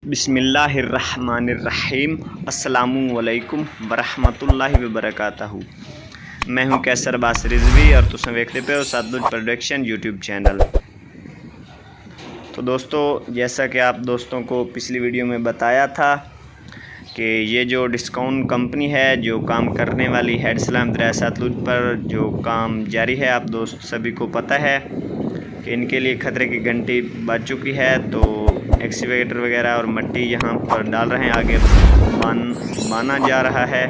बिस्मिल्लाहिर्रहमानिर्रहीम। अस्सलामुअलैकुम वरहमतुल्लाहि वबरकातहू। मैं हूं कैसर बास रिजवी और तुम देखते पे हो सतलुज प्रोडक्शन यूट्यूब चैनल। तो दोस्तों, जैसा कि आप दोस्तों को पिछली वीडियो में बताया था कि ये जो डिस्काउंट कंपनी है जो काम करने वाली है सलाम दरिया सतलुज पर जो काम जारी है, आप दोस्त सभी को पता है कि इनके लिए ख़तरे की घंटी बज चुकी है। तो एक्सीवेटर वगैरह और मट्टी यहाँ पर डाल रहे हैं, आगे बाना जा रहा है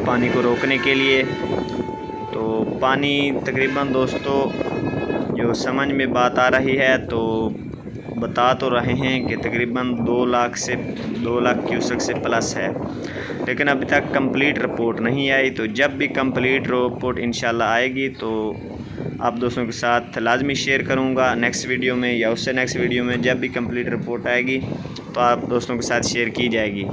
पानी को रोकने के लिए। तो पानी तकरीबन दोस्तों जो समझ में बात आ रही है तो बता तो रहे हैं कि तकरीबन 2 लाख क्यूसेक से प्लस है, लेकिन अभी तक कंप्लीट रिपोर्ट नहीं आई। तो जब भी कंप्लीट रिपोर्ट इंशाल्लाह आएगी तो आप दोस्तों के साथ लाजमी शेयर करूंगा नेक्स्ट वीडियो में या उससे नेक्स्ट वीडियो में। जब भी कंप्लीट रिपोर्ट आएगी तो आप दोस्तों के साथ शेयर की जाएगी।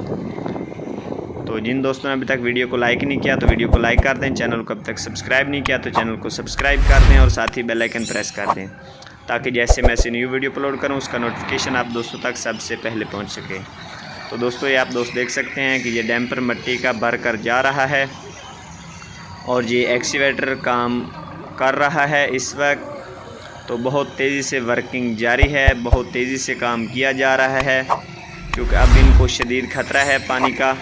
तो जिन दोस्तों ने अभी तक वीडियो को लाइक नहीं किया तो वीडियो को लाइक कर दें, चैनल को अब तक सब्सक्राइब नहीं किया तो चैनल को सब्सक्राइब कर दें और साथ ही बेल आइकन प्रेस कर दें, ताकि जैसे मैं ऐसी न्यू वीडियो अपलोड करूं उसका नोटिफिकेशन आप दोस्तों तक सबसे पहले पहुंच सके। तो दोस्तों, ये आप दोस्त देख सकते हैं कि ये डैम्पर मिट्टी का भर कर जा रहा है और ये एक्सीवेटर काम कर रहा है इस वक्त। तो बहुत तेज़ी से वर्किंग जारी है, बहुत तेज़ी से काम किया जा रहा है, क्योंकि अब इनको शदीद ख़तरा है पानी का।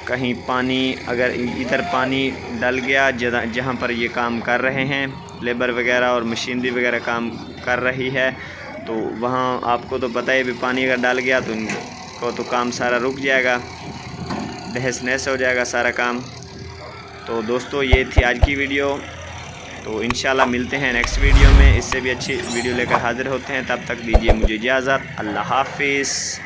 कहीं पानी अगर इधर पानी डल गया जहाँ पर ये काम कर रहे हैं, लेबर वगैरह और मशीनरी वगैरह काम कर रही है, तो वहाँ आपको तो पता है भी पानी अगर डल गया तो इनको तो काम सारा रुक जाएगा, तहस नहस हो जाएगा सारा काम। तो दोस्तों, ये थी आज की वीडियो। तो इंशाल्लाह मिलते हैं नेक्स्ट वीडियो में, इससे भी अच्छी वीडियो लेकर हाजिर होते हैं। तब तक दीजिए मुझे इजाज़त। अल्लाह हाफिज़।